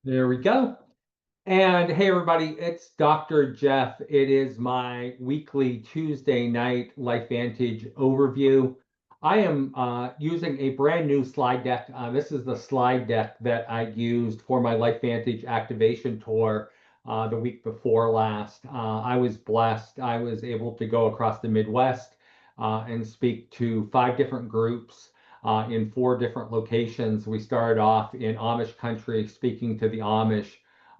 There we go. And hey, everybody, it's Dr. Jeff. It is my weekly Tuesday night LifeVantage overview. I am using a brand new slide deck. This is the slide deck that I used for my LifeVantage activation tour the week before last. I was blessed. I was able to go across the Midwest and speak to 5 different groups in 4 different locations. We started off in Amish country, speaking to the Amish,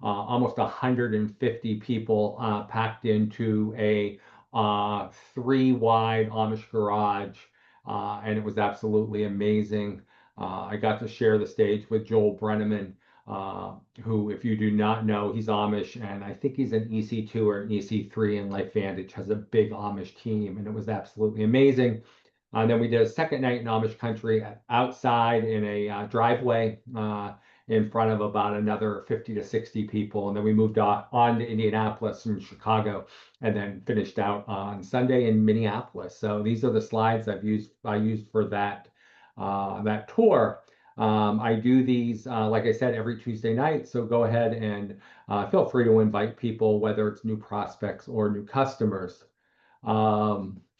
almost 150 people packed into a 3 wide Amish garage, and it was absolutely amazing. I got to share the stage with Joel Brenneman, who, if you do not know, he's Amish, and I think he's an EC2 or an EC3 in LifeVantage, has a big Amish team, and it was absolutely amazing. And then we did a second night in Amish country outside in a driveway in front of about another 50 to 60 people. And then we moved on to Indianapolis and Chicago and then finished out on Sunday in Minneapolis. So these are the slides I used for that tour. I do these, like I said, every Tuesday night. So go ahead and feel free to invite people, whether it's new prospects or new customers.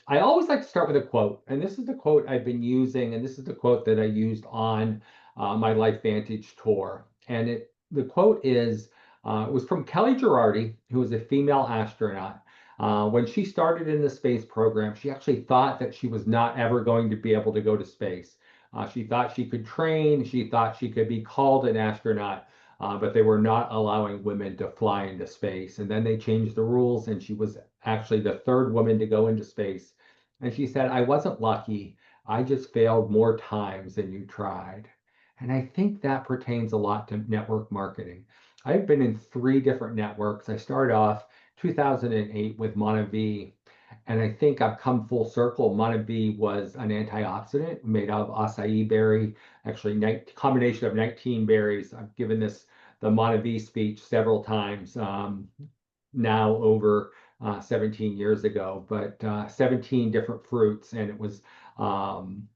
I always like to start with a quote, and this is the quote I've been using, and this is the quote that I used on my LifeVantage tour. And the quote is, it was from Kelly Girardi, who was a female astronaut. When she started in the space program, she actually thought that she was not ever going to be able to go to space. She thought she could train, she thought she could be called an astronaut, but they were not allowing women to fly into space. And then they changed the rules, and she was actually the 3rd woman to go into space. And she said, I wasn't lucky. I just failed more times than you tried. And I think that pertains a lot to network marketing. I've been in 3 different networks. I started off 2008 with Monavie, and I think I've come full circle. Monavie was an antioxidant made of acai berry, actually combination of 19 berries. I've given the Monavie speech several times, now over 17 years ago, but 17 different fruits, and it was an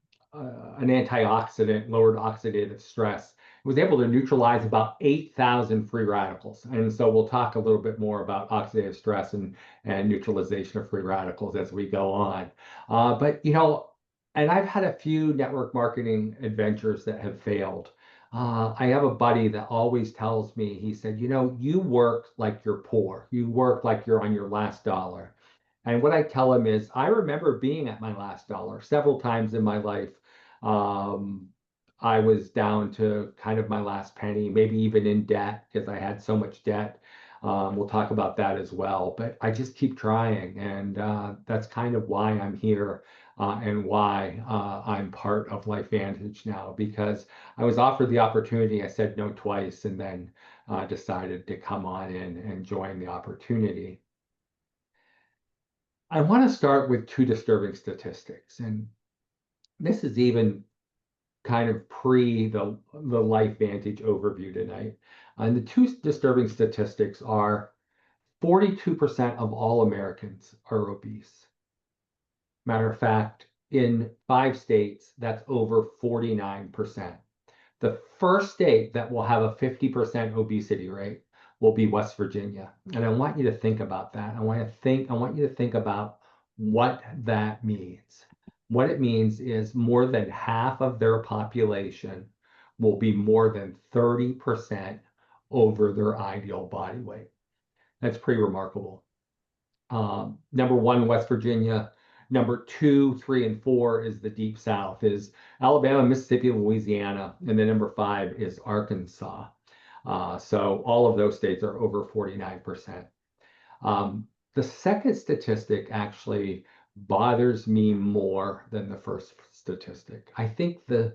antioxidant, lowered oxidative stress. It was able to neutralize about 8,000 free radicals. And so we'll talk a little bit more about oxidative stress and neutralization of free radicals as we go on. And I've had a few network marketing adventures that have failed. I have a buddy that always tells me, he said, you work like you're poor. You work like you're on your last dollar. And what I tell him is, I remember being at my last dollar several times in my life. Um, I was down to kind of my last penny, maybe even in debt because I had so much debt. We'll talk about that as well. But I just keep trying. And that's kind of why I'm here and why I'm part of LifeVantage now, because I was offered the opportunity. I said no twice, and then decided to come on in and join the opportunity. I want to start with 2 disturbing statistics, and this is even kind of pre the LifeVantage overview tonight. And the 2 disturbing statistics are 42% of all Americans are obese. Matter of fact, in 5 states, that's over 49%. The first state that will have a 50% obesity rate will be West Virginia. And I want you to think about that. I want you to think about what that means. What it means is more than half of their population will be more than 30% over their ideal body weight. That's pretty remarkable. Number 1, West Virginia. Number 2, 3, and 4 is the Deep South, is Alabama, Mississippi, Louisiana, and then number 5 is Arkansas. So all of those states are over 49%. The second statistic actually bothers me more than the first statistic. I think the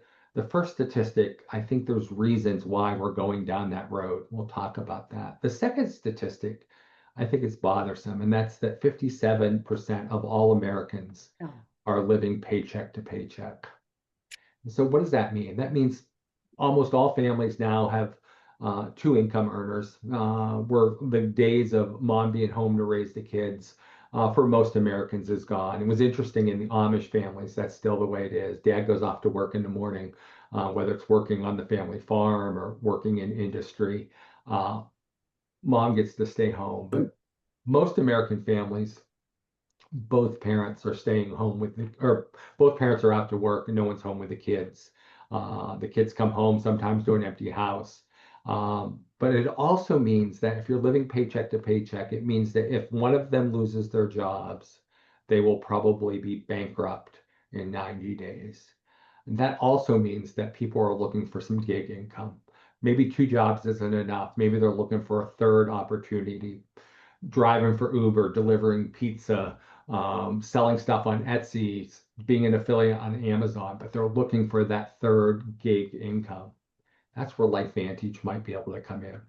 first statistic, I think there's reasons why we're going down that road. We'll talk about that. The second statistic, I think it's bothersome, and that's that 57% of all Americans are living paycheck to paycheck. So what does that mean? That means almost all families now have 2 income earners, where the days of mom being home to raise the kids for most Americans is gone. It was interesting in the Amish families, that's still the way it is. Dad goes off to work in the morning, whether it's working on the family farm or working in industry. uh, mom gets to stay home. But most American families, both parents are staying home with the, or both parents are out to work and no one's home with the kids. The kids come home sometimes to an empty house. But it also means that if you're living paycheck to paycheck, it means that if one of them loses their jobs, they will probably be bankrupt in 90 days. And that also means that people are looking for some gig income. Maybe two jobs isn't enough. Maybe they're looking for a third opportunity, driving for Uber, delivering pizza, selling stuff on Etsy, being an affiliate on Amazon, but they're looking for that third gig income. That's where LifeVantage might be able to come in.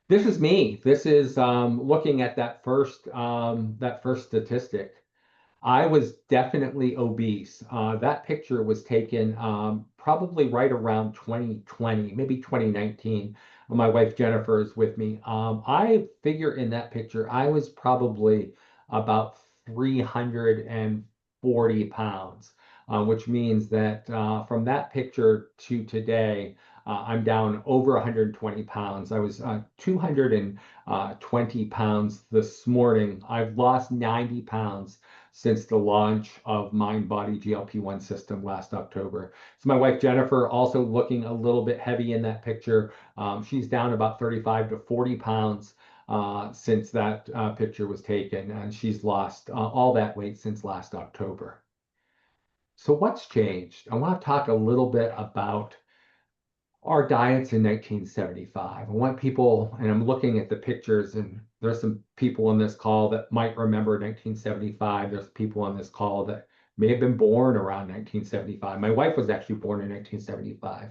This is me. This is looking at that first statistic. I was definitely obese. That picture was taken probably right around 2020, maybe 2019. My wife Jennifer is with me. I figure in that picture, I was probably about 340 pounds, which means that from that picture to today, I'm down over 120 pounds. I was 220 pounds this morning. I've lost 90 pounds since the launch of Mind Body GLP-1 system last October. So my wife Jennifer also looking a little bit heavy in that picture. She's down about 35 to 40 pounds since that picture was taken, and she's lost all that weight since last October. So what's changed? I want to talk a little bit about our diets in 1975. I want people, and I'm looking at the pictures, and there's some people on this call that might remember 1975. There's people on this call that may have been born around 1975. My wife was actually born in 1975.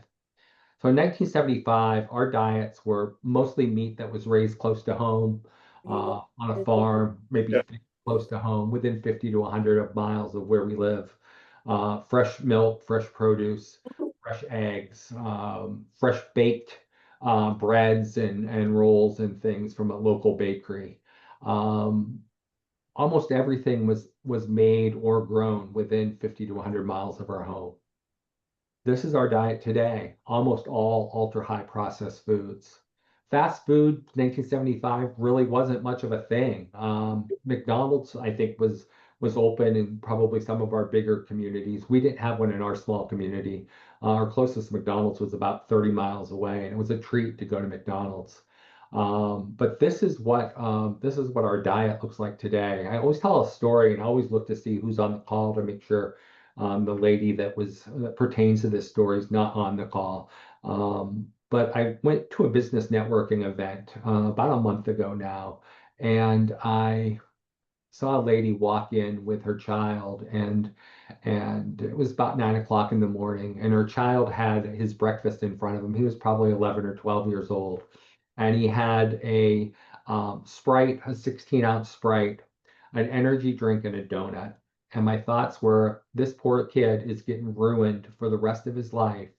So in 1975, our diets were mostly meat that was raised close to home, on a farm, maybe Yeah. close to home, within 50 to 100 miles of where we live. Fresh milk, fresh produce, fresh eggs, fresh baked breads and rolls and things from a local bakery. Um, Almost everything was made or grown within 50 to 100 miles of our home. This is our diet today, almost all ultra high processed foods. Fast food, 1975 really wasn't much of a thing. McDonald's, I think, was open in probably some of our bigger communities. We didn't have one in our small community. Our closest McDonald's was about 30 miles away, and it was a treat to go to McDonald's. But this is what our diet looks like today. I always tell a story and I always look to see who's on the call to make sure the lady that pertains to this story is not on the call. But I went to a business networking event about a month ago now, and I saw a lady walk in with her child, and it was about 9 o'clock in the morning, and her child had his breakfast in front of him. He was probably 11 or 12 years old, and he had a Sprite, a 16-ounce Sprite, an energy drink, and a donut. And my thoughts were, this poor kid is getting ruined for the rest of his life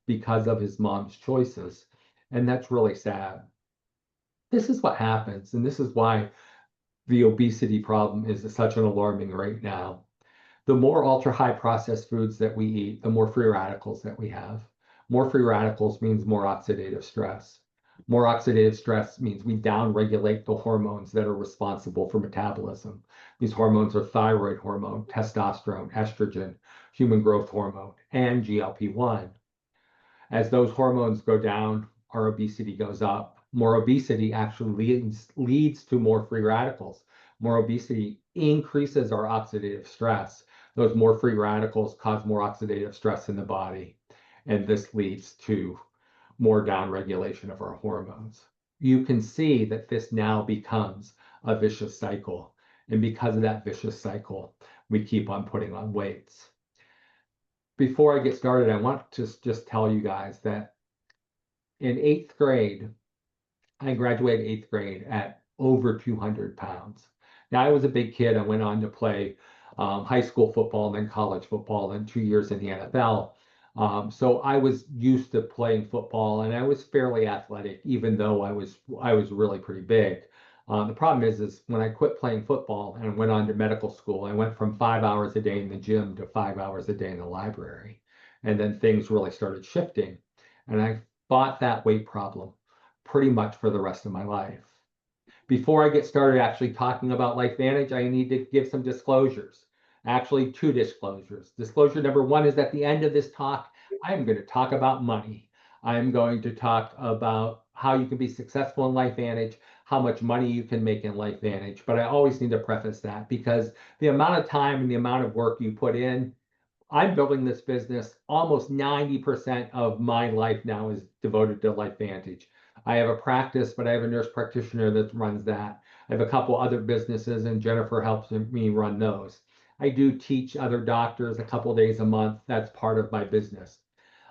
because of his mom's choices. And that's really sad. This is what happens, and this is why the obesity problem is at such an alarming rate now. The more ultra high processed foods that we eat, the more free radicals that we have. More free radicals means more oxidative stress. More oxidative stress means we downregulate the hormones that are responsible for metabolism. These hormones are thyroid hormone, testosterone, estrogen, human growth hormone, and GLP-1. As those hormones go down, our obesity goes up. More obesity actually leads to more free radicals. More obesity increases our oxidative stress. Those more free radicals cause more oxidative stress in the body. And this leads to more downregulation of our hormones. You can see that this now becomes a vicious cycle. And because of that vicious cycle, we keep on putting on weights. Before I get started, I want to just tell you guys that in eighth grade, I graduated eighth grade at over 200 pounds. Now, I was a big kid. I went on to play high school football and then college football and 2 years in the NFL. So I was used to playing football and I was fairly athletic, even though I was really pretty big. The problem is when I quit playing football and went on to medical school, I went from 5 hours a day in the gym to 5 hours a day in the library. And then things really started shifting. And I fought that weight problem pretty much for the rest of my life. Before I get started actually talking about LifeVantage, I need to give some disclosures. Actually, two disclosures. Disclosure number one is at the end of this talk, I'm going to talk about money. I'm going to talk about how you can be successful in LifeVantage, how much money you can make in LifeVantage. But I always need to preface that because the amount of time and the amount of work you put in, I'm building this business. Almost 90% of my life now is devoted to LifeVantage. I have a practice, but I have a nurse practitioner that runs that. I have a couple other businesses, and Jennifer helps me run those. I do teach other doctors a couple days a month. That's part of my business.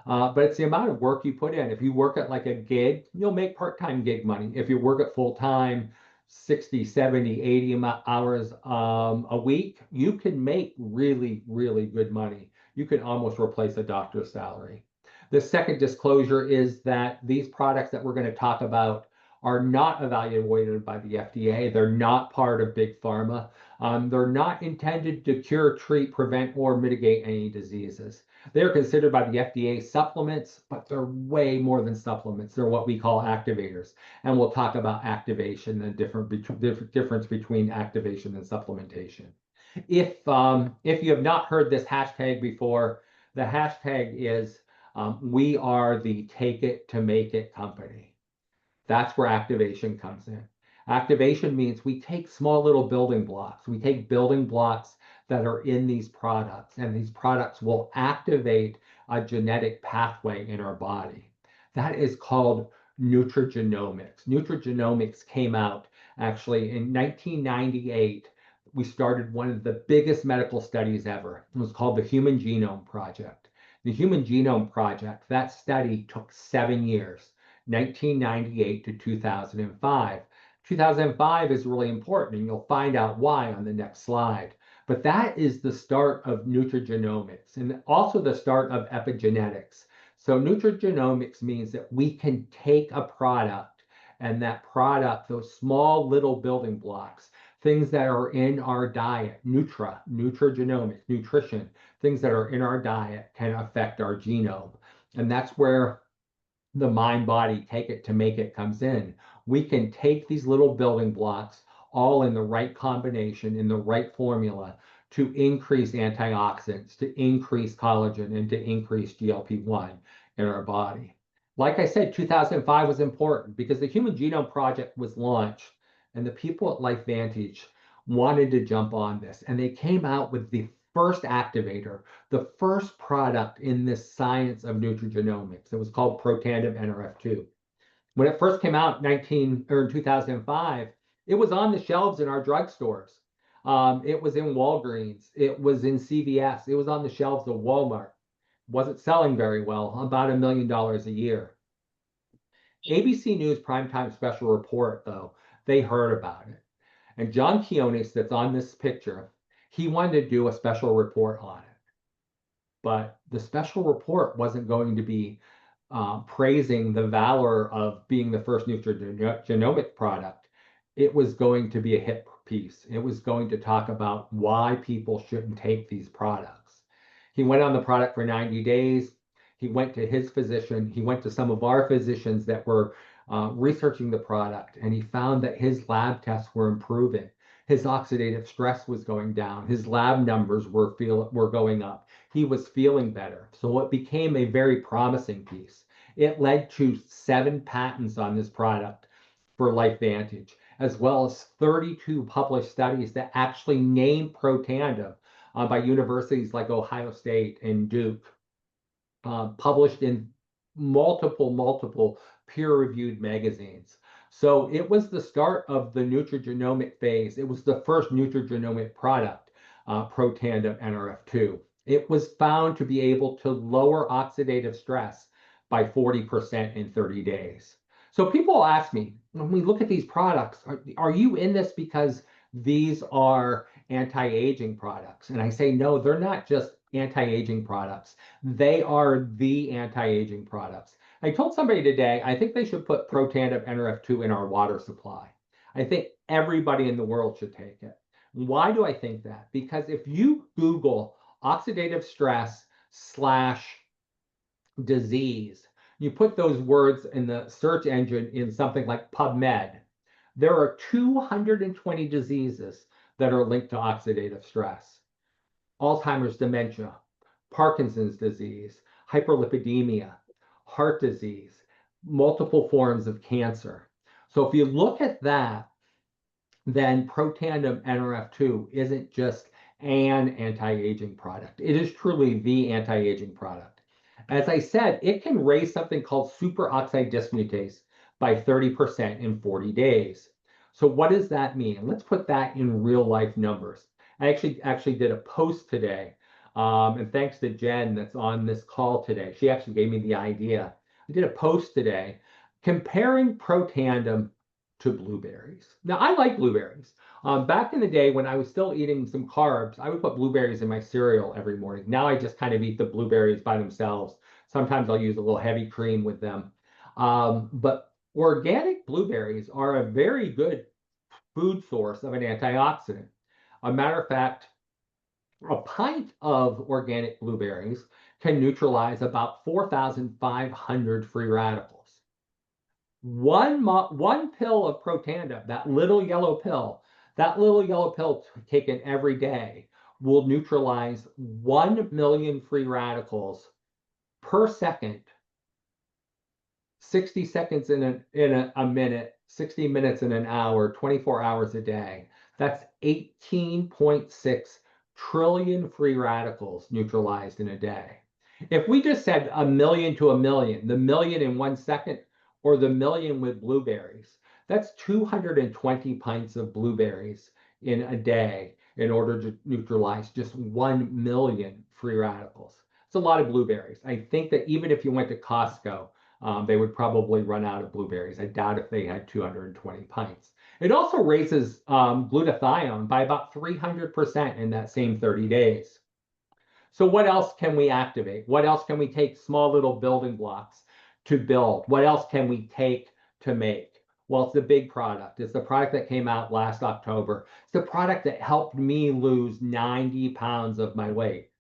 But it's the amount of work you put in. If you work at like a gig, you'll make part-time gig money. If you work at full-time, 60, 70, 80 hours a week, you can make really, really good money. You can almost replace a doctor's salary. The second disclosure is that these products that we're going to talk about are not evaluated by the FDA. They're not part of big pharma. They're not intended to cure, treat, prevent, or mitigate any diseases. They're considered by the FDA supplements, but they're way more than supplements. They're what we call activators. And we'll talk about activation and the difference between activation and supplementation. If you have not heard this hashtag before, the hashtag is we are the take it to make it company. That's where activation comes in. Activation means we take small little building blocks. We take building blocks that are in these products, and these products will activate a genetic pathway in our body. That is called nutrigenomics. Nutrigenomics came out actually in 1998. We started one of the biggest medical studies ever. It was called the Human Genome Project. The Human Genome Project, that study took 7 years. 1998 to 2005. 2005 is really important, and you'll find out why on the next slide. But that is the start of nutrigenomics and also the start of epigenetics. So nutrigenomics means that we can take a product, and that product, those small little building blocks, things that are in our diet, nutrigenomics, nutrition, things that are in our diet can affect our genome. And that's where the mind body take it to make it comes in. We can take these little building blocks all in the right combination, in the right formula to increase antioxidants, to increase collagen, and to increase GLP-1 in our body. Like I said, 2005 was important because the Human Genome Project was launched and the people at LifeVantage wanted to jump on this. And they came out with the first activator, the first product in this science of nutrigenomics. It was called Protandim Nrf2. When it first came out in 2005, it was on the shelves in our drugstores. It was in Walgreens. It was in CVS. It was on the shelves of Walmart. Wasn't selling very well, about $1 million a year. ABC News primetime special report, though, they heard about it. And John Kionis, that's on this picture, he wanted to do a special report on it. But the special report wasn't going to be praising the valor of being the first nutrigenomic product. It was going to be a hit piece. It was going to talk about why people shouldn't take these products. He went on the product for 90 days. He went to his physician. He went to some of our physicians that were researching the product, and he found that his lab tests were improving. His oxidative stress was going down. His lab numbers were going up. He was feeling better. So it became a very promising piece. It led to 7 patents on this product for LifeVantage, as well as 32 published studies that actually named Protandim by universities like Ohio State and Duke, published in multiple peer-reviewed magazines. So it was the start of the nutrigenomic phase. It was the first nutrigenomic product, Protandim Nrf2. It was found to be able to lower oxidative stress by 40% in 30 days. So people ask me, when we look at these products, are you in this because these are anti-aging products? And I say, no, they're not just anti-aging products. They are the anti-aging products. I told somebody today, I think they should put Protandim Nrf2 in our water supply. I think everybody in the world should take it. Why do I think that? Because if you Google oxidative stress / disease, You put those words in the search engine in something like PubMed, there are 220 diseases that are linked to oxidative stress. Alzheimer's, dementia, Parkinson's disease, hyperlipidemia, heart disease, multiple forms of cancer. So if you look at that, then Protandim NRF2 isn't just an anti-aging product. It is truly the anti-aging product. As I said, it can raise something called superoxide dismutase by 30% in 40 days. So what does that mean? Let's put that in real life numbers. I actually did a post today, and thanks to Jen that's on this call today. She actually gave me the idea. I did a post today comparing Protandim to blueberries. Now, I like blueberries. Back in the day when I was still eating some carbs, I would put blueberries in my cereal every morning. Now I just kind of eat the blueberries by themselves. Sometimes I'll use a little heavy cream with them. But organic blueberries are a very good food source of an antioxidant. A matter of fact, a pint of organic blueberries can neutralize about 4,500 free radicals. One pill of Protandim, that little yellow pill taken every day will neutralize 1 million free radicals per second, 60 seconds in a minute, 60 minutes in an hour, 24 hours a day. That's 18.6 trillion free radicals neutralized in a day. If we just said a million to a million, the million in 1 second, or the million with blueberries, that's 220 pints of blueberries in a day in order to neutralize just 1 million free radicals. It's a lot of blueberries. I think that even if you went to Costco, they would probably run out of blueberries. I doubt if they had 220 pints. It also raises glutathione by about 300% in that same 30 days. So what else can we activate? What else can we take small little building blocks to build? What else can we take to make? Well, it's the big product. It's the product that came out last October. It's the product that helped me lose 90 pounds of my weight.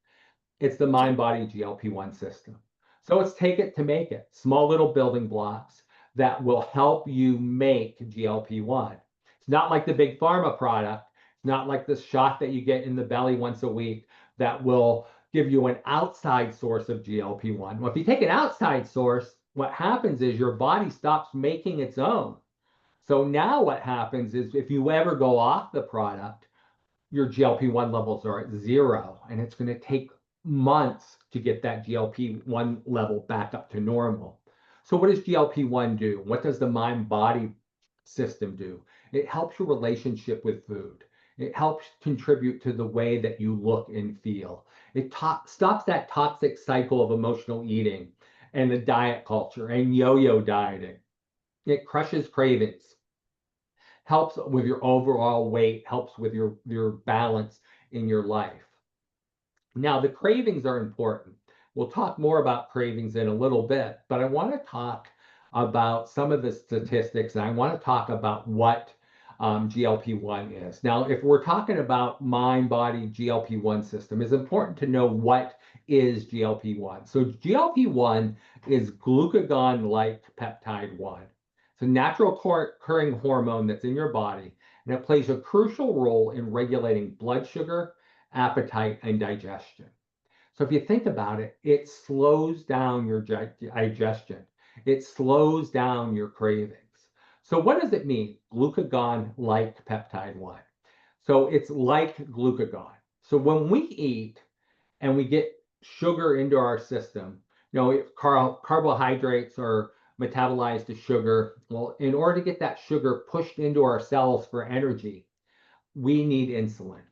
It's the mind-body GLP-1 system. So let's take it to make it. Small little building blocks that will help you make GLP-1. It's not like the big pharma product. It's not like the shot that you get in the belly once a week that will give you an outside source of GLP-1. Well, if you take an outside source, what happens is your body stops making its own. So now what happens is if you ever go off the product, your GLP-1 levels are at zero, and it's going to take months to get that GLP-1 level back up to normal. So what does GLP-1 do? What does the mind-body system do? It helps your relationship with food. It helps contribute to the way that you look and feel. It stops that toxic cycle of emotional eating and the diet culture and yo-yo dieting. It crushes cravings, helps with your overall weight, helps with your balance in your life. Now, the cravings are important. We'll talk more about cravings in a little bit, but I want to talk about some of the statistics, and I want to talk about what GLP-1 is. Now, if we're talking about mind-body GLP-1 system, it's important to know what is GLP-1. So GLP-1 is glucagon-like peptide 1. It's a natural occurring hormone that's in your body, and it plays a crucial role in regulating blood sugar, appetite, and digestion. So if you think about it, it slows down your digestion. It slows down your cravings. So what does it mean? Glucagon-like peptide 1. So it's like glucagon. So when we eat and we get sugar into our system, carbohydrates are metabolized to sugar. Well, in order to get that sugar pushed into our cells for energy, we need insulin.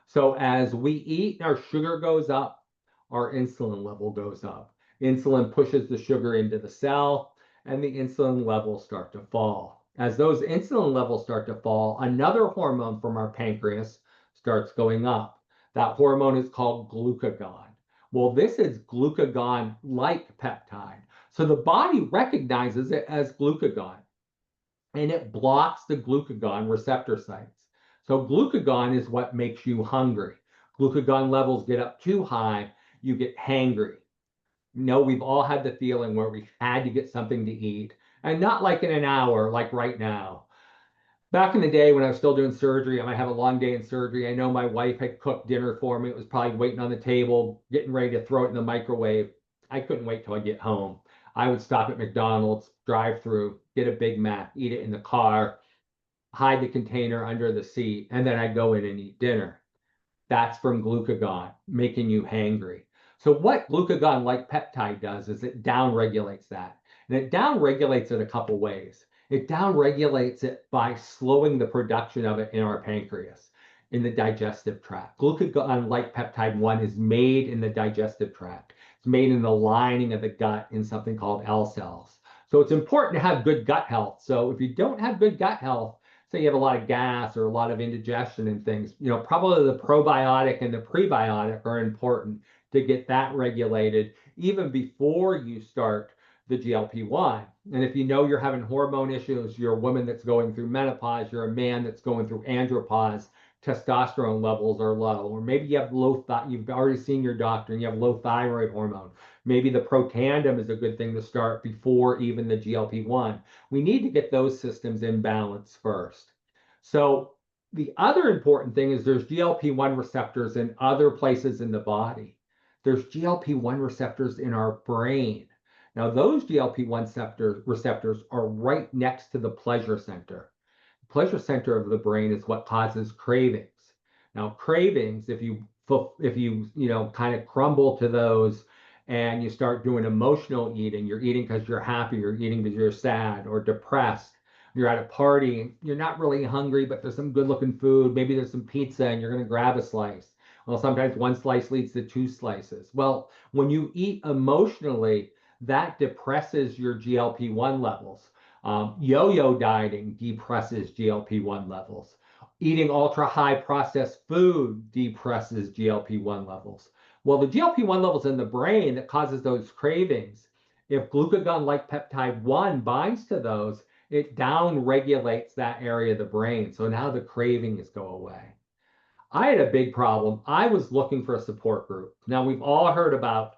So as we eat, our sugar goes up, our insulin level goes up. Insulin pushes the sugar into the cell, and the insulin levels start to fall. As those insulin levels start to fall, another hormone from our pancreas starts going up. That hormone is called glucagon. Well, this is glucagon-like peptide. So the body recognizes it as glucagon, and it blocks the glucagon receptor sites. So glucagon is what makes you hungry. Glucagon levels get up too high, you get hangry. No, we've all had the feeling where we had to get something to eat, and not like in an hour, like right now. Back in the day when I was still doing surgery, I might have a long day in surgery. I know my wife had cooked dinner for me. It was probably waiting on the table, getting ready to throw it in the microwave. I couldn't wait till I get home. I would stop at McDonald's, drive through, get a Big Mac, eat it in the car, hide the container under the seat, and then I'd go in and eat dinner. That's from glucagon, making you hangry. So what glucagon-like peptide does is it downregulates that. And it downregulates it a couple ways. It downregulates it by slowing the production of it in our pancreas, in the digestive tract. Glucagon-like peptide 1 is made in the digestive tract. It's made in the lining of the gut in something called L cells. So it's important to have good gut health. So if you don't have good gut health, say you have a lot of gas or a lot of indigestion and things, probably the probiotic and the prebiotic are important to get that regulated even before you start the GLP-1. And if you know you're having hormone issues, you're a woman that's going through menopause, you're a man that's going through andropause, testosterone levels are low, or maybe you have you've already seen your doctor and you have low thyroid hormone. Maybe the Protandim is a good thing to start before even the GLP-1. We need to get those systems in balance first. So the other important thing is there's GLP-1 receptors in other places in the body. There's GLP-1 receptors in our brain. Now, those GLP-1 receptors are right next to the pleasure center. The pleasure center of the brain is what causes cravings. Now, cravings, if you kind of crumble to those and you start doing emotional eating, you're eating because you're happy, you're eating because you're sad or depressed. You're at a party, you're not really hungry, but there's some good looking food. Maybe there's some pizza and you're going to grab a slice. Well, sometimes one slice leads to two slices. Well, when you eat emotionally, that depresses your GLP-1 levels. Yo-yo dieting depresses GLP-1 levels. Eating ultra high processed food depresses GLP-1 levels. Well, the GLP-1 levels in the brain that causes those cravings, if glucagon-like peptide 1 binds to those, it down regulates that area of the brain. So now the cravings go away. I had a big problem. I was looking for a support group. Now, we've all heard about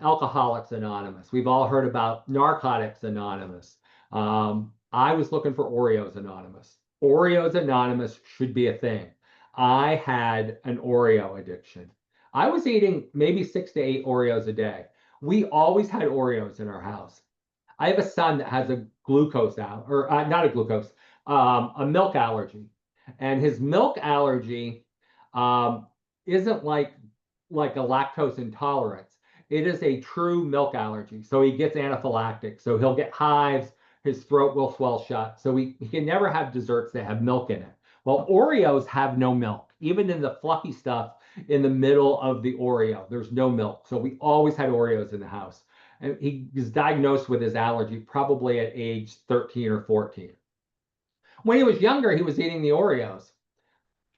Alcoholics Anonymous. We've all heard about Narcotics Anonymous. I was looking for Oreos Anonymous. Oreos Anonymous should be a thing. I had an Oreo addiction. I was eating maybe 6 to 8 Oreos a day. We always had Oreos in our house. I have a son that has a glucose or not a glucose, a milk allergy, and his milk allergy isn't like a lactose intolerance. It is a true milk allergy. So he gets anaphylactic. So he'll get hives. His throat will swell shut. So he can never have desserts that have milk in it. Well, Oreos have no milk. Even in the fluffy stuff in the middle of the Oreo, there's no milk. So we always had Oreos in the house. And he was diagnosed with his allergy probably at age 13 or 14. When he was younger, he was eating the Oreos.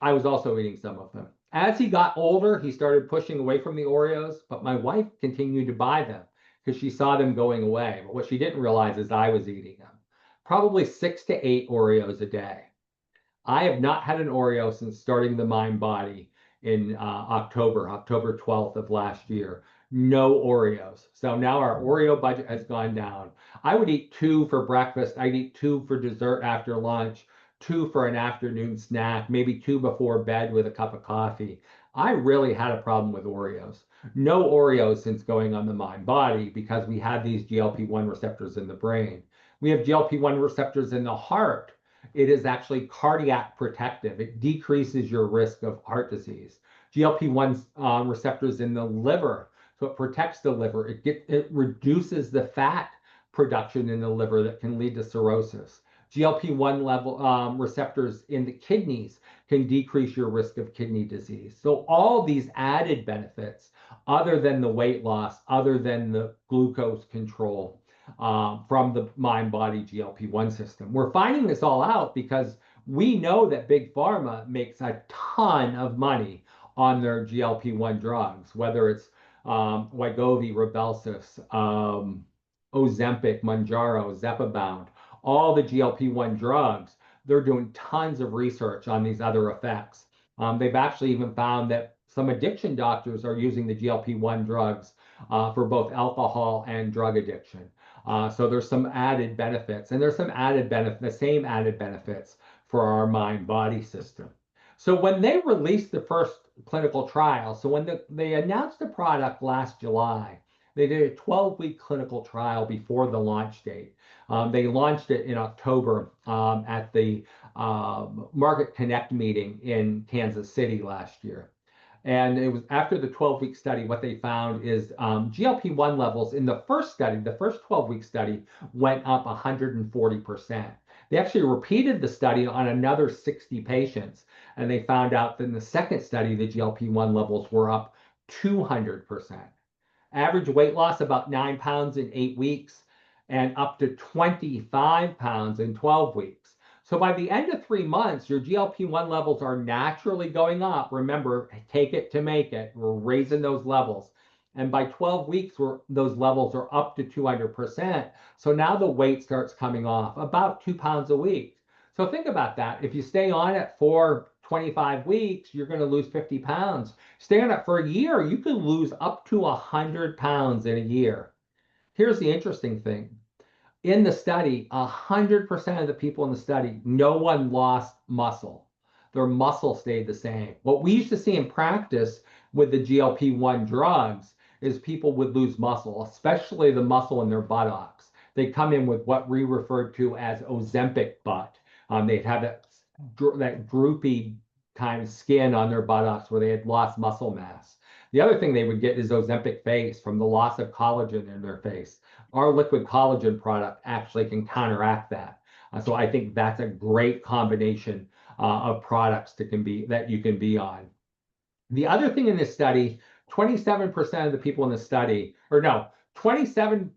I was also eating some of them. As he got older, he started pushing away from the Oreos, but my wife continued to buy them because she saw them going away. But what she didn't realize is I was eating them. Probably 6 to 8 Oreos a day. I have not had an Oreo since starting the Mind Body in October 12th of last year. No Oreos. So now our Oreo budget has gone down. I would eat 2 for breakfast. I'd eat 2 for dessert after lunch, 2 for an afternoon snack, maybe 2 before bed with a cup of coffee. I really had a problem with Oreos. No Oreos since going on the Mind Body because we have these GLP-1 receptors in the brain. We have GLP-1 receptors in the heart. It is actually cardiac protective. It decreases your risk of heart disease. GLP-1 receptors in the liver, so it protects the liver. It reduces the fat production in the liver that can lead to cirrhosis. GLP-1 level receptors in the kidneys can decrease your risk of kidney disease. So all these added benefits, other than the weight loss, other than the glucose control, from the mind body GLP-1 system. We're finding this all out because we know that Big Pharma makes a ton of money on their GLP-1 drugs, whether it's Wegovy, Rybelsus, Ozempic, Mounjaro, Zepbound, all the GLP-1 drugs. They're doing tons of research on these other effects. They've actually even found that some addiction doctors are using the GLP-1 drugs for both alcohol and drug addiction. So there's some added benefits, and there's some added benefit, the same added benefits for our mind-body system. So when they released the first clinical trial, so when they announced the product last July, they did a 12-week clinical trial before the launch date. They launched it in October at the Market Connect meeting in Kansas City last year. And it was after the 12-week study, what they found is GLP-1 levels in the first study, the first 12-week study, went up 140%. They actually repeated the study on another 60 patients, and they found out that in the second study, the GLP-1 levels were up 200%. Average weight loss about 9 pounds in 8 weeks, and up to 25 pounds in 12 weeks. So by the end of 3 months, your GLP-1 levels are naturally going up. Remember, take it to make it. We're raising those levels. And by 12 weeks, those levels are up to 200%. So now the weight starts coming off about 2 pounds a week. So think about that. If you stay on it for 25 weeks, you're going to lose 50 pounds. Stay on it for a year, you could lose up to 100 pounds in a year. Here's the interesting thing. In the study, 100% of the people in the study, no one lost muscle. Their muscle stayed the same. What we used to see in practice with the GLP-1 drugs is people would lose muscle, especially the muscle in their buttocks. They come in with what we referred to as Ozempic butt. They'd have that droopy kind of skin on their buttocks where they had lost muscle mass. The other thing they would get is Ozempic face from the loss of collagen in their face. Our liquid collagen product actually can counteract that. So I think that's a great combination of products that you can be on. The other thing in this study, 27% of the people in the study, or no, 27%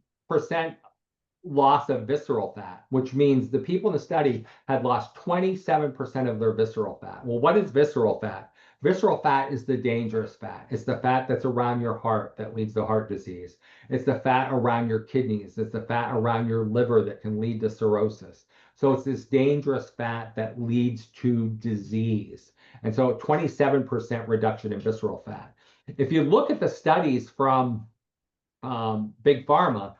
loss of visceral fat, which means the people in the study had lost 27% of their visceral fat. Well, what is visceral fat? Visceral fat is the dangerous fat. It's the fat that's around your heart that leads to heart disease. It's the fat around your kidneys. It's the fat around your liver that can lead to cirrhosis. So it's this dangerous fat that leads to disease. And so 27% reduction in visceral fat. If you look at the studies from Big Pharma,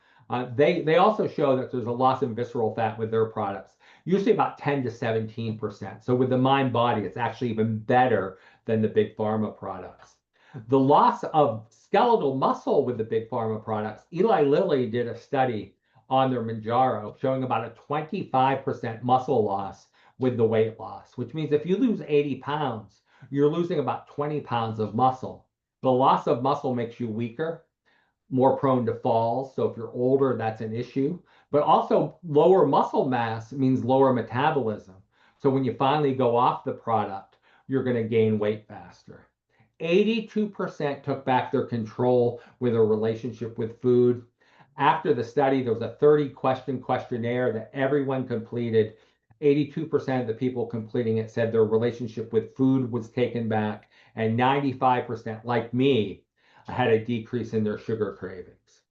they also show that there's a loss in visceral fat with their products, usually about 10 to 17%. So with the mind body, it's actually even better than the Big Pharma products. The loss of skeletal muscle with the Big Pharma products, Eli Lilly did a study on their Mounjaro showing about a 25% muscle loss with the weight loss, which means if you lose 80 pounds, you're losing about 20 pounds of muscle. The loss of muscle makes you weaker, more prone to falls. So if you're older, that's an issue. But also lower muscle mass means lower metabolism. So when you finally go off the product, you're going to gain weight faster. 82% took back their control with a relationship with food. After the study, there was a 30-question questionnaire that everyone completed. 82% of the people completing it said their relationship with food was taken back, and 95%, like me, had a decrease in their sugar cravings.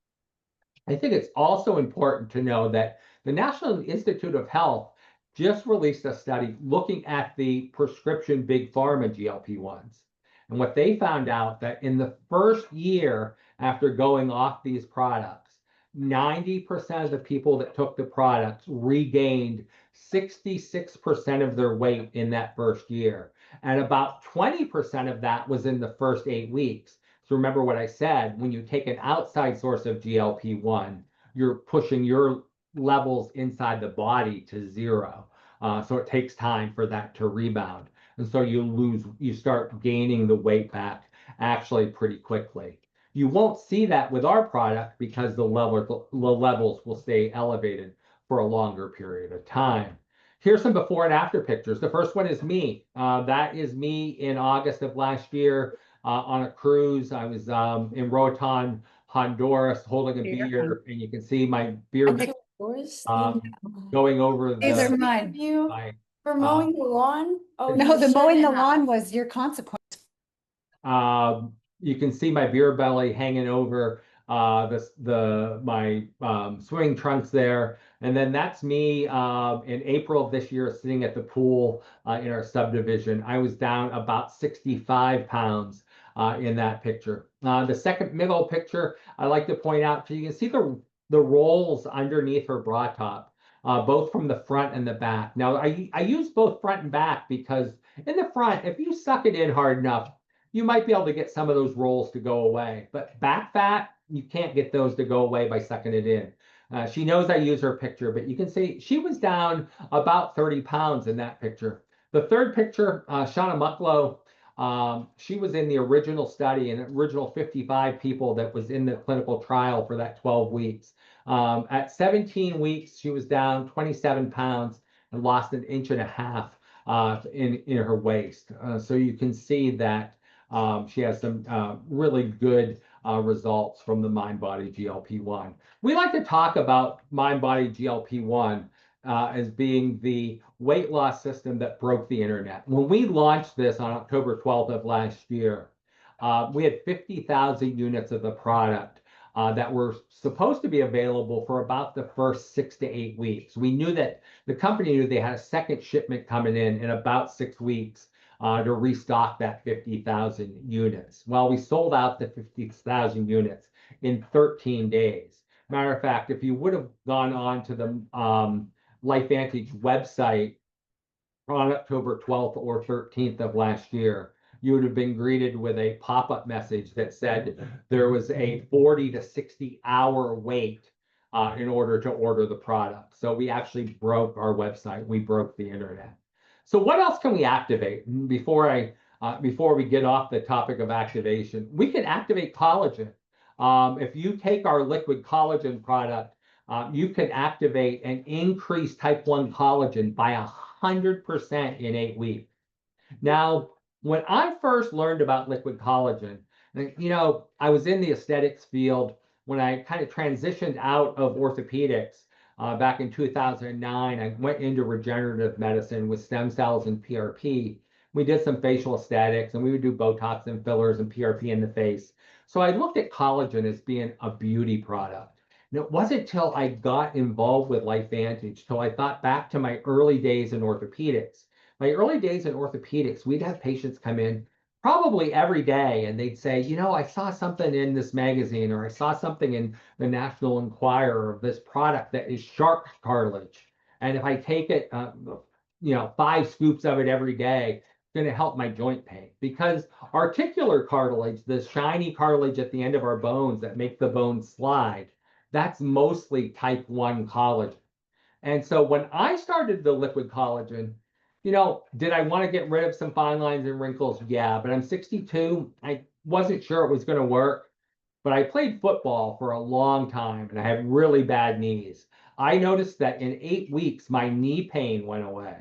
I think it's also important to know that the National Institute of Health just released a study looking at the prescription Big Pharma GLP-1s. And what they found out that in the first year after going off these products, 90% of the people that took the products regained 66% of their weight in that first year. And about 20% of that was in the first 8 weeks. So remember what I said, when you take an outside source of GLP-1, you're pushing your levels inside the body to zero. So it takes time for that to rebound. And so you start gaining the weight back actually pretty quickly. You won't see that with our product because the levels will stay elevated for a longer period of time. Here's some before and after pictures. The first one is me. That is me in August of last year on a cruise. I was in Roatan, Honduras, holding a beer, and you can see my beer going over These are the mine. my For mowing the lawn? Oh, No, you the mowing the shouldn't have. lawn was your consequence. you can see my beer belly hanging over my swimming trunks there. And then that's me in April of this year sitting at the pool in our subdivision. I was down about 65 pounds. in that picture. The second middle picture, I like to point out, so you can see the rolls underneath her bra top, both from the front and the back. Now, I use both front and back because in the front, if you suck it in hard enough, you might be able to get some of those rolls to go away. But back fat, you can't get those to go away by sucking it in. She knows I use her picture, but you can see she was down about 30 pounds in that picture. The third picture, Shauna Mucklow, she was in the original study, and original 55 people that was in the clinical trial for that 12 weeks. At 17 weeks, she was down 27 pounds and lost an inch and a half in her waist. So you can see that she has some really good results from the MindBody GLP-1. We like to talk about MindBody GLP-1 as being the weight loss system that broke the internet. When we launched this on October 12th of last year, we had 50,000 units of the product that were supposed to be available for about the first 6 to 8 weeks. We knew that the company knew they had a second shipment coming in about 6 weeks to restock that 50,000 units. Well, we sold out the 50,000 units in 13 days. Matter of fact, if you would have gone on to the LifeVantage website on October 12th or 13th of last year, you would have been greeted with a pop-up message that said there was a 40 to 60 hour wait in order to order the product. So we actually broke our website. We broke the internet. So what else can we activate? Before we get off the topic of activation, we can activate collagen. If you take our liquid collagen product, you can activate and increase type 1 collagen by 100% in 8 weeks. Now, when I first learned about liquid collagen, I was in the aesthetics field when I kind of transitioned out of orthopedics back in 2009. I went into regenerative medicine with stem cells and PRP. We did some facial aesthetics, and we would do Botox and fillers and PRP in the face. So I looked at collagen as being a beauty product. And it wasn't till I got involved with LifeVantage, till I thought back to my early days in orthopedics. My early days in orthopedics, we'd have patients come in probably every day, and they'd say, I saw something in this magazine, or I saw something in the National Enquirer of this product that is shark cartilage. And if I take it, 5 scoops of it every day, it's going to help my joint pain. Because articular cartilage, the shiny cartilage at the end of our bones that make the bones slide, that's mostly type 1 collagen. And so when I started the liquid collagen, did I want to get rid of some fine lines and wrinkles? Yeah, but I'm 62. I wasn't sure it was going to work, but I played football for a long time and I had really bad knees. I noticed that in 8 weeks, my knee pain went away.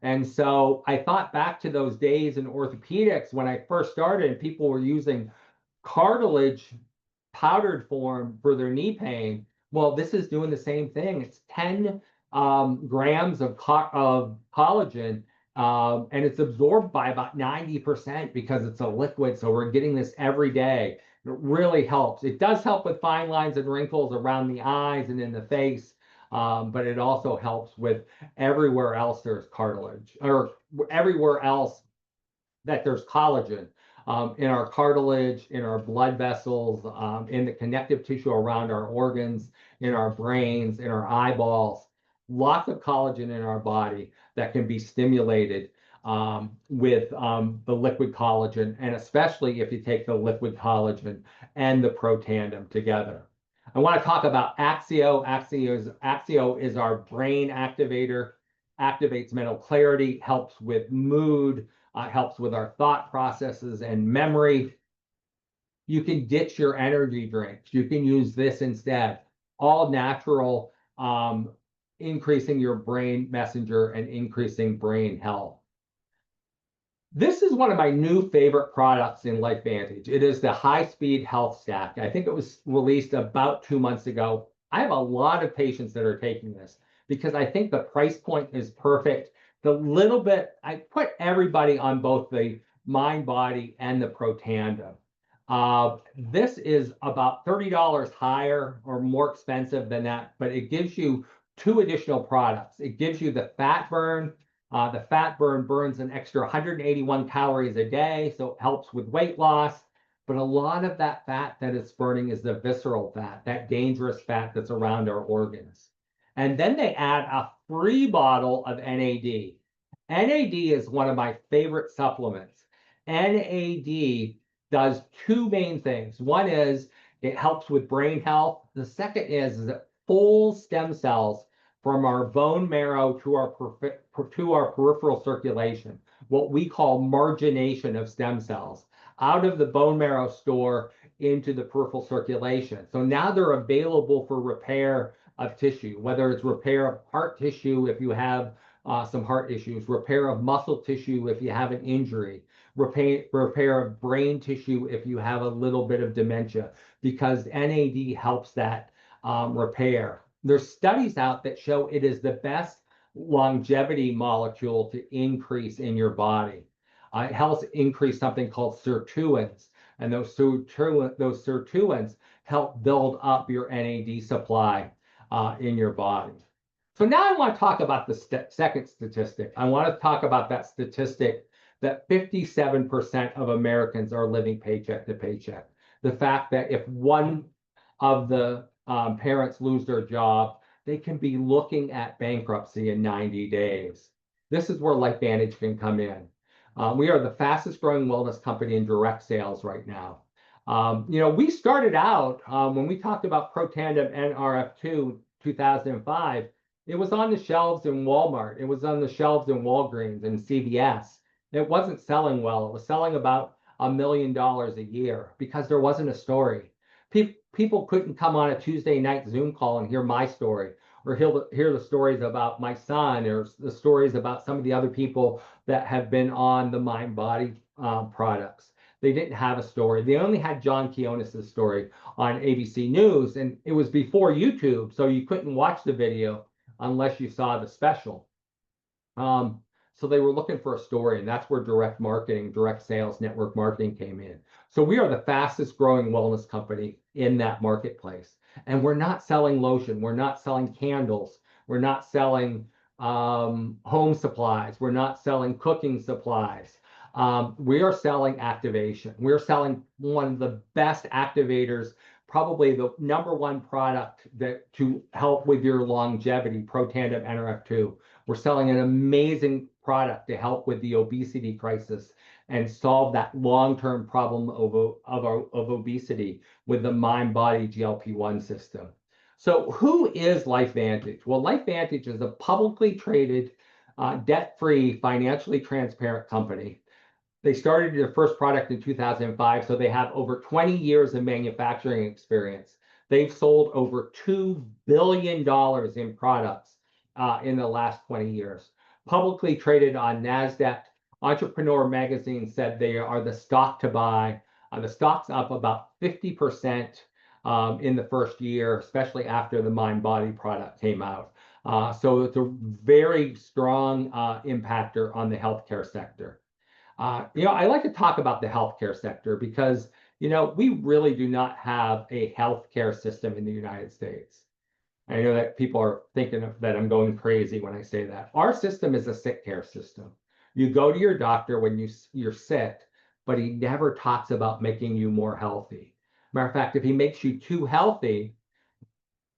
And so I thought back to those days in orthopedics when I first started and people were using cartilage powdered form for their knee pain. Well, this is doing the same thing. It's 10 grams of collagen, and it's absorbed by about 90% because it's a liquid. So we're getting this every day. It really helps. It does help with fine lines and wrinkles around the eyes and in the face, but it also helps with everywhere else there's cartilage, or everywhere else that there's collagen. In our cartilage, in our blood vessels, in the connective tissue around our organs, in our brains, in our eyeballs. Lots of collagen in our body that can be stimulated with the liquid collagen, and especially if you take the liquid collagen and the Protandim together. I want to talk about Axio. Axio is our brain activator, activates mental clarity, helps with mood, helps with our thought processes and memory. You can ditch your energy drinks. You can use this instead. All natural, increasing your brain messenger and increasing brain health. This is one of my new favorite products in LifeVantage. It is the High Speed Health Stack. I think it was released about 2 months ago. I have a lot of patients that are taking this because I think the price point is perfect. I put everybody on both the MindBody and the Protandim. This is about $30 higher or more expensive than that, but it gives you 2 additional products. It gives you the fat burn. The fat burn burns an extra 181 calories a day, so it helps with weight loss. but a lot of that fat that it's burning is the visceral fat, that dangerous fat that's around our organs. And then they add a free bottle of NAD. NAD is one of my favorite supplements. NAD does two main things. One is it helps with brain health. The second is that full stem cells from our bone marrow to our peripheral circulation, what we call margination of stem cells out of the bone marrow store into the peripheral circulation. So now they're available for repair of tissue, whether it's repair of heart tissue if you have some heart issues, repair of muscle tissue if you have an injury, repair of brain tissue if you have a little bit of dementia, because NAD helps that repair. There's studies out that show it is the best longevity molecule to increase in your body. It helps increase something called sirtuins, and those sirtuins help build up your NAD supply in your body. So now I want to talk about the second statistic. I want to talk about that statistic that 57% of Americans are living paycheck to paycheck. The fact that if one of the parents lose their job, they can be looking at bankruptcy in 90 days. This is where LifeVantage can come in. We are the fastest growing wellness company in direct sales right now. We started out when we talked about Protandim NRF2 2005, it was on the shelves in Walmart. It was on the shelves in Walgreens and CVS. It wasn't selling well. It was selling about $1 million a year because there wasn't a story. People couldn't come on a Tuesday night Zoom call and hear my story or hear the stories about my son or the stories about some of the other people that have been on the Mind Body products. They didn't have a story. They only had John Kionis' story on ABC News, and it was before YouTube, so you couldn't watch the video unless you saw the special. So they were looking for a story, and that's where direct marketing, direct sales, network marketing came in. So we are the fastest growing wellness company in that marketplace. And we're not selling lotion. We're not selling candles. We're not selling home supplies. We're not selling cooking supplies. We are selling activation. We're selling one of the best activators, probably the #1 product that to help with your longevity, Protandim NRF2. We're selling an amazing product to help with the obesity crisis and solve that long-term problem of obesity with the mind-body GLP-1 system. So who is LifeVantage? Well, LifeVantage is a publicly traded, debt-free, financially transparent company. They started their first product in 2005, so they have over 20 years of manufacturing experience. They've sold over $2 billion in products in the last 20 years. Publicly traded on NASDAQ. Entrepreneur Magazine said they are the stock to buy. The stock's up about 50% in the first year, especially after the Mind Body product came out. So it's a very strong impactor on the healthcare sector. I like to talk about the healthcare sector because, we really do not have a healthcare system in the United States. I know that people are thinking that I'm going crazy when I say that. Our system is a sick care system. You go to your doctor when you're sick, but he never talks about making you more healthy. Matter of fact, if he makes you too healthy,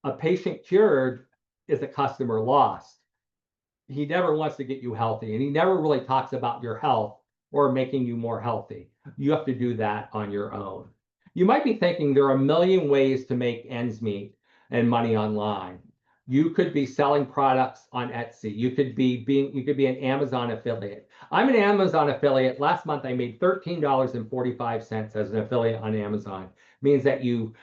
a patient cured is a customer lost. He never wants to get you healthy, and he never really talks about your health or making you more healthy. You have to do that on your own. You might be thinking there are a million ways to make ends meet and money online. You could be selling products on Etsy. You could be an Amazon affiliate. I'm an Amazon affiliate. Last month I made $13.45 as an affiliate on Amazon. It means that you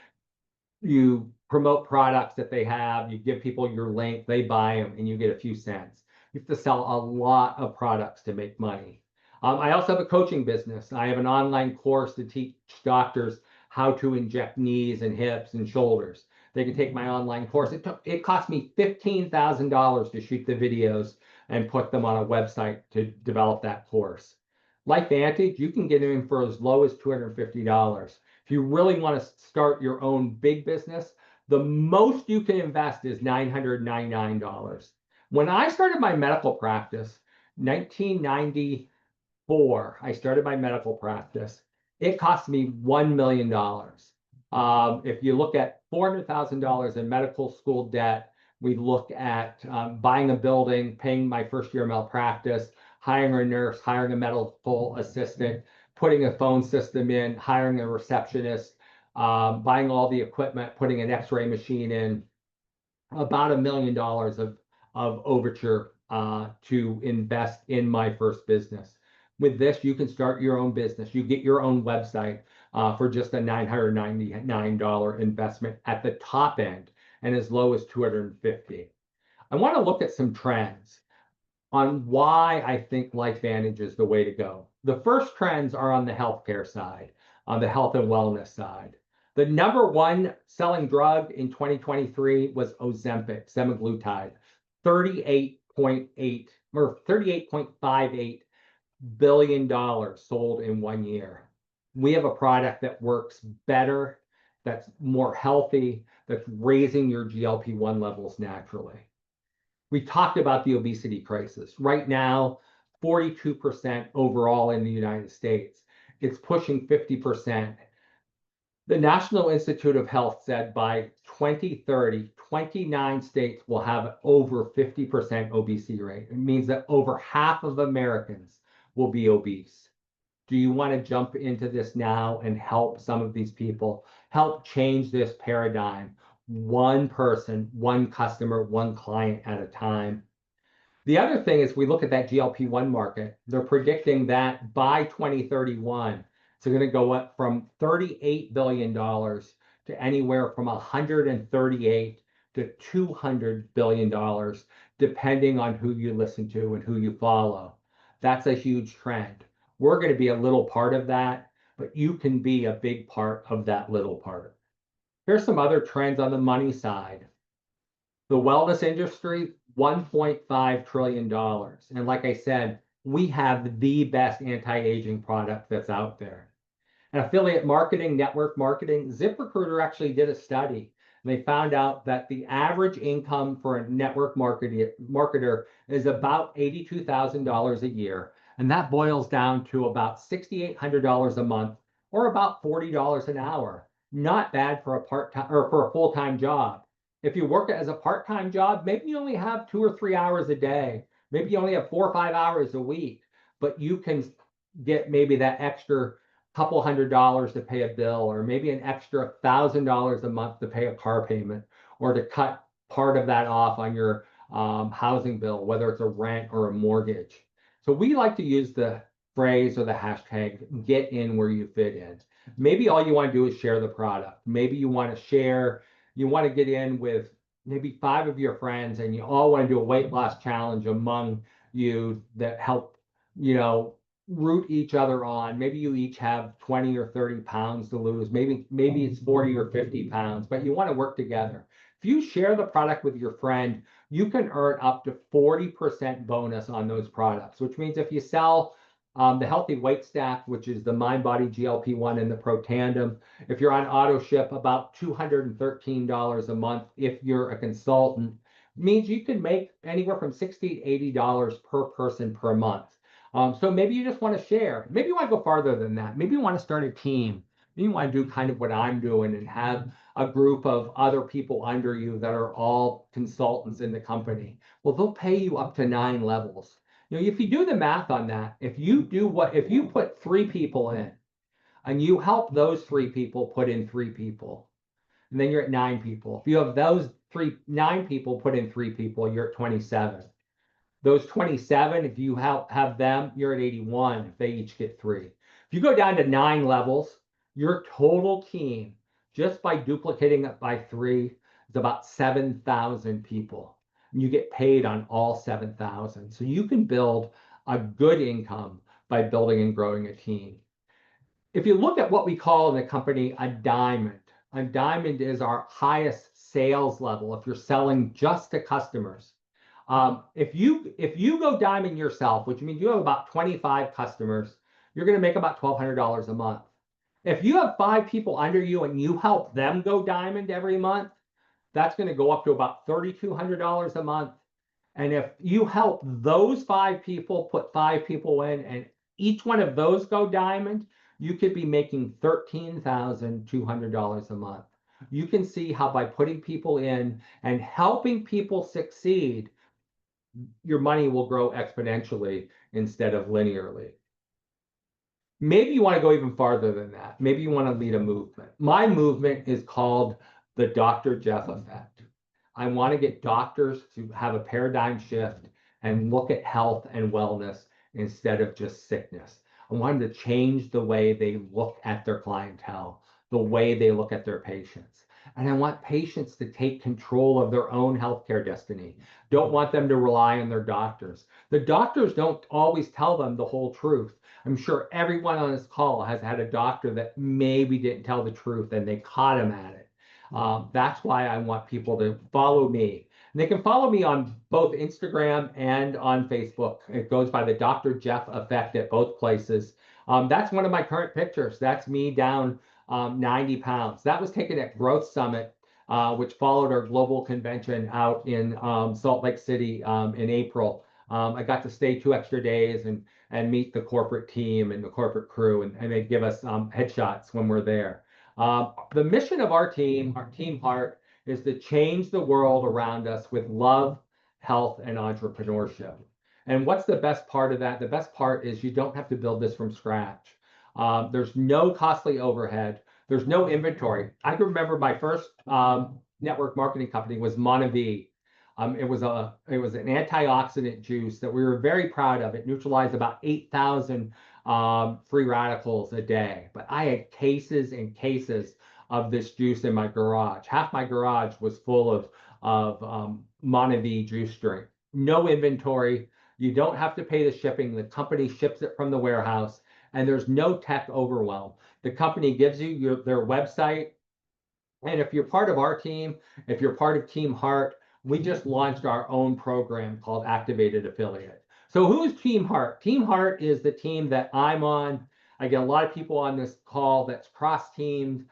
promote products that they have, you give people your link, they buy them, and you get a few cents. You have to sell a lot of products to make money. I also have a coaching business. I have an online course to teach doctors how to inject knees and hips and shoulders. They can take my online course. It cost me $15,000 to shoot the videos and put them on a website to develop that course. LifeVantage, you can get in for as low as $250. If you really want to start your own big business, the most you can invest is $999. When I started my medical practice, 1994, I started my medical practice. It cost me $1 million. If you look at $400,000 in medical school debt, we look at buying a building, paying my first year malpractice, hiring a nurse, hiring a medical assistant, putting a phone system in, hiring a receptionist, buying all the equipment, putting an x-ray machine in, about $1 million of overture to invest in my first business. With this, you can start your own business. You get your own website for just a $999 investment at the top end and as low as $250. I want to look at some trends on why I think LifeVantage is the way to go. The first trends are on the healthcare side, on the health and wellness side. The number one selling drug in 2023 was Ozempic, semaglutide, 38.8 or $38.58 billion sold in 1 year. We have a product that works better, that's more healthy, that's raising your GLP-1 levels naturally. We talked about the obesity crisis. Right now, 42% overall in the United States. It's pushing 50%. The National Institute of Health said by 2030, 29 states will have over 50% obesity rate. It means that over half of Americans will be obese. Do you want to jump into this now and help some of these people, help change this paradigm, one person, one customer, one client at a time? The other thing is we look at that GLP-1 market. They're predicting that by 2031, it's going to go up from $38 billion to anywhere from 138 to $200 billion, depending on who you listen to and who you follow. That's a huge trend. We're going to be a little part of that, but you can be a big part of that little part. Here's some other trends on the money side. The wellness industry, $1.5 trillion. And like I said, we have the best anti-aging product that's out there. And affiliate marketing, network marketing, ZipRecruiter actually did a study. And they found out that the average income for a network marketer is about $82,000 a year. And that boils down to about $6,800 a month or about $40 an hour. Not bad for a part-time or for a full-time job. If you work as a part-time job, maybe you only have 2 or 3 hours a day. Maybe you only have 4 or 5 hours a week, but you can get maybe that extra couple $100 to pay a bill, or maybe an extra $1,000 a month to pay a car payment, or to cut part of that off on your housing bill, whether it's a rent or a mortgage. So we like to use the phrase or the hashtag, get in where you fit in. Maybe all you want to do is share the product. Maybe you want to share, you want to get in with maybe 5 of your friends and you all want to do a weight loss challenge among you that help, root each other on. Maybe you each have 20 or 30 pounds to lose. Maybe it's 40 or 50 pounds, but you want to work together. If you share the product with your friend, you can earn up to 40% bonus on those products, which means if you sell the Healthy Weight Stack, which is the MindBody GLP-1 and the Pro Tandem, if you're on auto ship, about $213 a month if you're a consultant, means you can make anywhere from $60 to $80 per person per month. So maybe you just want to share. Maybe you want to go farther than that. Maybe you want to start a team. Maybe you want to do kind of what I'm doing and have a group of other people under you that are all consultants in the company. Well, they'll pay you up to 9 levels. If you do the math on that, if you put 3 people in and you help those 3 people put in 3 people, and then you're at 9 people. If you have those 9 people put in 3 people, you're at 27. Those 27, if you have them, you're at 81 if they each get 3. If you go down to 9 levels, your total team, just by duplicating it by 3, is about 7,000 people. And you get paid on all 7,000. So you can build a good income by building and growing a team. If you look at what we call in the company a diamond is our highest sales level if you're selling just to customers. If you go diamond yourself, which means you have about 25 customers, you're going to make about $1,200 a month. If you have 5 people under you and you help them go diamond every month, that's going to go up to about $3,200 a month. And if you help those 5 people put 5 people in and each one of those go diamond, you could be making $13,200 a month. You can see how by putting people in and helping people succeed, your money will grow exponentially instead of linearly. Maybe you want to go even farther than that. Maybe you want to lead a movement. My movement is called the Dr. Jeff effect. I want to get doctors to have a paradigm shift and look at health and wellness instead of just sickness. I want them to change the way they look at their clientele, the way they look at their patients. And I want patients to take control of their own healthcare destiny. Don't want them to rely on their doctors. The doctors don't always tell them the whole truth. I'm sure everyone on this call has had a doctor that maybe didn't tell the truth and they caught him at it. That's why I want people to follow me. And they can follow me on both Instagram and on Facebook. It goes by the Dr. Jeff Effect at both places. That's one of my current pictures. That's me down 90 pounds. That was taken at Growth Summit, which followed our global convention out in Salt Lake City in April. I got to stay 2 extra days and meet the corporate team and the corporate crew, and they give us headshots when we're there. The mission of our Team Heart, is to change the world around us with love, health, and entrepreneurship. And what's the best part of that? The best part is you don't have to build this from scratch. There's no costly overhead. There's no inventory. I can remember my first network marketing company was Monavie. It was an antioxidant juice that we were very proud of. It neutralized about 8,000 free radicals a day. But I had cases and cases of this juice in my garage. Half my garage was full of Monavie juice drink. No inventory. You don't have to pay the shipping. The company ships it from the warehouse, and there's no tech overwhelm. The company gives you their website. And if you're part of our team, if you're part of Team Heart, we just launched our own program called Activated Affiliate. So who's Team Heart? Team Heart is the team that I'm on. I get a lot of people on this call that's cross-teamed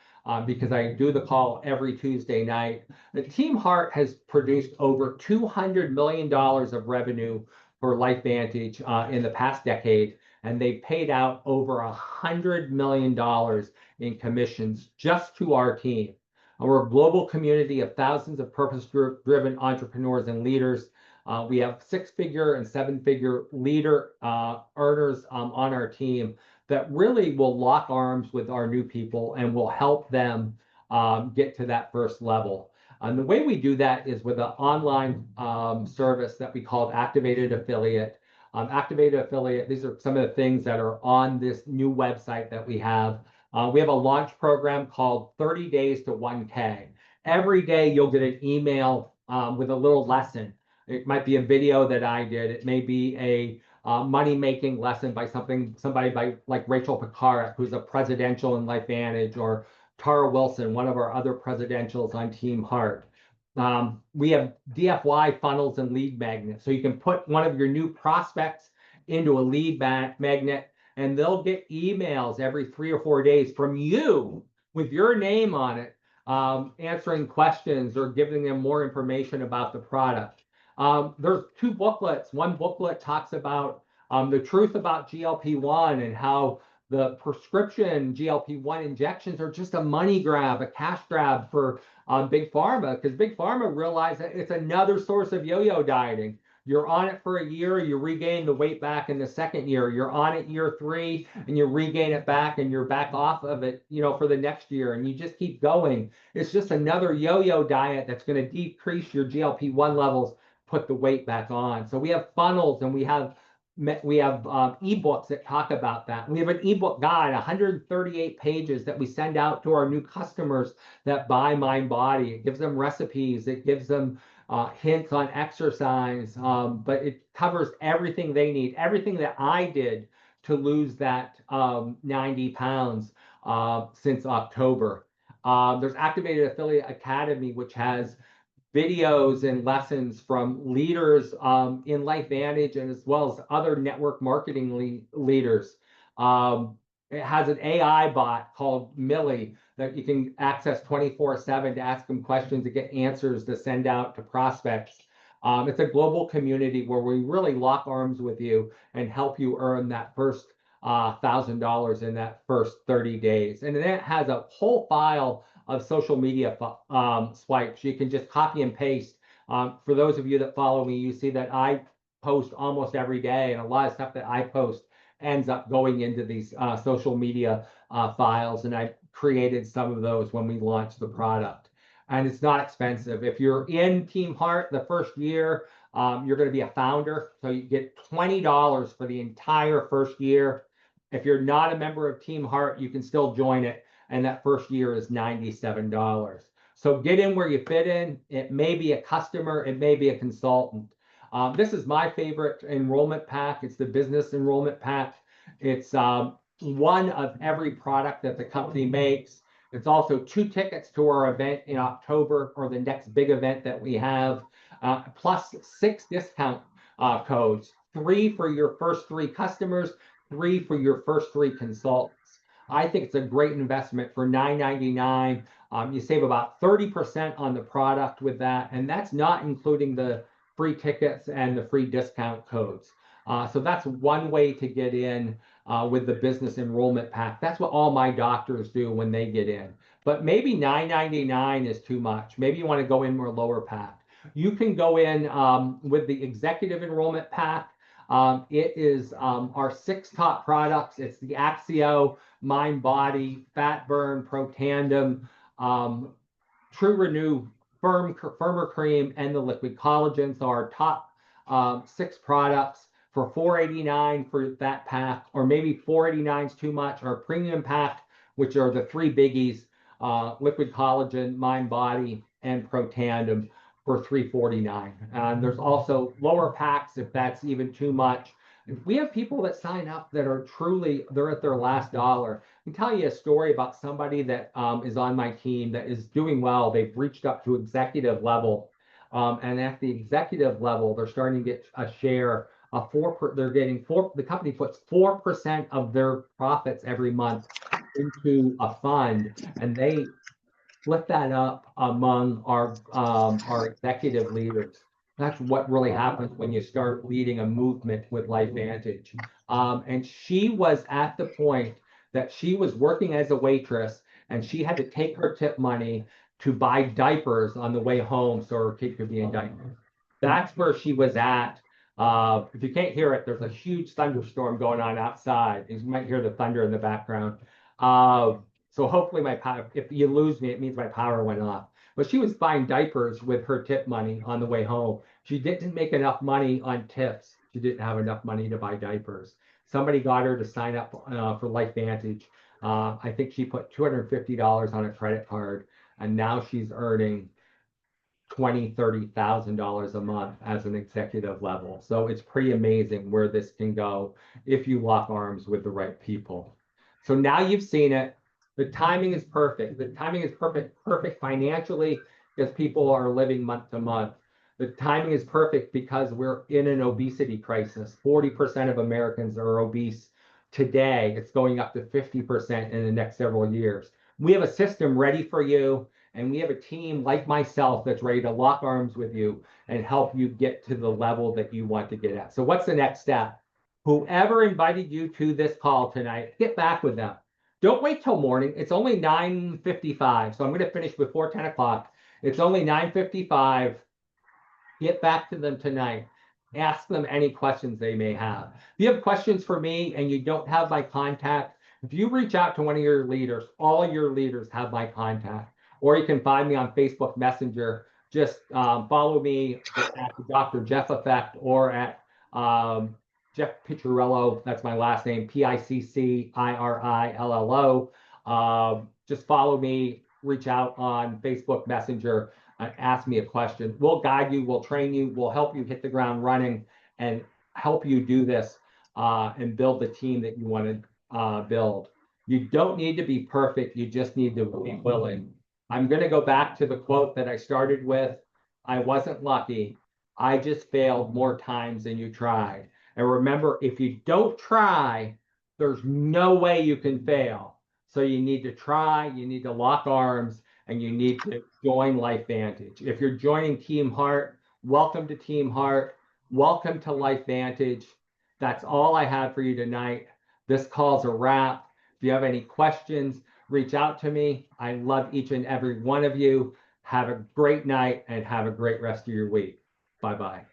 because I do the call every Tuesday night. The Team Heart has produced over $200 million of revenue for LifeVantage in the past decade, and they've paid out over $100 million in commissions just to our team. We're a global community of thousands of purpose-driven entrepreneurs and leaders. We have 6-figure and 7-figure leader earners on our team that really will lock arms with our new people and will help them get to that first level. And the way we do that is with an online service that we call Activated Affiliate. Activated Affiliate, these are some of the things that are on this new website that we have. We have a launch program called 30 Days to 1K. Every day you'll get an email with a little lesson. It might be a video that I did. It may be a money-making lesson by somebody like Rachel Picard, who's a presidential in LifeVantage, or Tara Wilson, one of our other presidentials on Team Heart. We have DFY funnels and lead magnets. So you can put one of your new prospects into a lead magnet, and they'll get emails every 3 or 4 days from you with your name on it, answering questions or giving them more information about the product. There's 2 booklets. One booklet talks about the truth about GLP-1 and how the prescription GLP-1 injections are just a money grab, a cash grab for Big Pharma, because Big Pharma realized that it's another source of yo-yo dieting. You're on it for a year, you regain the weight back in the second year. You're on it year 3, and you regain it back, and you're back off of it, for the next year, and you just keep going. It's just another yo-yo diet that's going to decrease your GLP-1 levels, put the weight back on. So we have funnels, and we have ebooks that talk about that. We have an ebook guide, 138 pages that we send out to our new customers that buy Mind Body. It gives them recipes. It gives them hints on exercise, but it covers everything they need, everything that I did to lose that 90 pounds since October. There's Activated Affiliate Academy, which has videos and lessons from leaders in LifeVantage, and as well as other network marketing leaders. It has an AI bot called Millie that you can access 24/7 to ask them questions, to get answers to send out to prospects. It's a global community where we really lock arms with you and help you earn that first $1,000 in that first 30 days. And then it has a whole file of social media swipes. You can just copy and paste. For those of you that follow me, you see that I post almost every day, and a lot of stuff that I post ends up going into these social media files. And I created some of those when we launched the product. And it's not expensive. If you're in Team Heart the first year, you're going to be a founder. So you get $20 for the entire first year. If you're not a member of Team Heart, you can still join it. And that first year is $97. So get in where you fit in. It may be a customer, it may be a consultant. This is my favorite enrollment pack. It's the business enrollment pack. It's one of every product that the company makes. It's also 2 tickets to our event in October, or the next big event that we have, plus 6 discount codes, 3 for your first 3 customers, 3 for your first 3 consultants. I think it's a great investment for $9.99. You save about 30% on the product with that, and that's not including the free tickets and the free discount codes. So that's one way to get in with the business enrollment pack. That's what all my doctors do when they get in. But maybe $9.99 is too much. Maybe you want to go in more lower pack. You can go in with the executive enrollment pack. It is our 6 top products. It's the Axio, Mind Body, Fat Burn, Pro Tandem, True Renew, Firmer Cream, and the Liquid Collagen. So our top 6 products for $4.89 for that pack, or maybe $4.89 is too much. Our premium pack, which are the 3 biggies, Liquid Collagen, Mind Body, and Pro Tandem, for $3.49. And there's also lower packs if that's even too much. We have people that sign up that are truly, they're at their last dollar. I can tell you a story about somebody that is on my team that is doing well. They've reached up to executive level. And at the executive level, they're starting to get a share of they're getting 4, the company puts 4% of their profits every month into a fund, and they split that up among our executive leaders. That's what really happens when you start leading a movement with LifeVantage. And she was at the point that she was working as a waitress, and she had to take her tip money to buy diapers on the way home so her kid could be in diapers. That's where she was at. If you can't hear it, there's a huge thunderstorm going on outside. You might hear the thunder in the background. So hopefully my power, if you lose me, it means my power went off. But she was buying diapers with her tip money on the way home. She didn't make enough money on tips. She didn't have enough money to buy diapers. Somebody got her to sign up for LifeVantage. I think she put $250 on a credit card, and now she's earning $20,000, $30,000 a month as an executive level. So it's pretty amazing where this can go if you lock arms with the right people. So now you've seen it. The timing is perfect. The timing is perfect financially because people are living month to month. The timing is perfect because we're in an obesity crisis. 40% of Americans are obese today. It's going up to 50% in the next several years. We have a system ready for you, and we have a team like myself that's ready to lock arms with you and help you get to the level that you want to get at. So what's the next step? Whoever invited you to this call tonight, get back with them. Don't wait till morning. It's only 9:55, so I'm going to finish before 10 o'clock. It's only 9:55. Get back to them tonight. Ask them any questions they may have. If you have questions for me and you don't have my contact, if you reach out to one of your leaders, all your leaders have my contact. Or you can find me on Facebook Messenger. Just follow me at the Dr. Jeff Effect, or at Jeff Piccirillo. That's my last name, Piccirillo. Just follow me, reach out on Facebook Messenger, ask me a question. We'll guide you, we'll train you, we'll help you hit the ground running and help you do this and build the team that you want to build. You don't need to be perfect, you just need to be willing. I'm going to go back to the quote that I started with. I wasn't lucky. I just failed more times than you tried. And remember, if you don't try, there's no way you can fail. So you need to try, you need to lock arms, and you need to join LifeVantage. If you're joining Team Heart, welcome to Team Heart. Welcome to LifeVantage. That's all I have for you tonight. This call's a wrap. If you have any questions, reach out to me. I love each and every one of you. Have a great night and have a great rest of your week. Bye bye.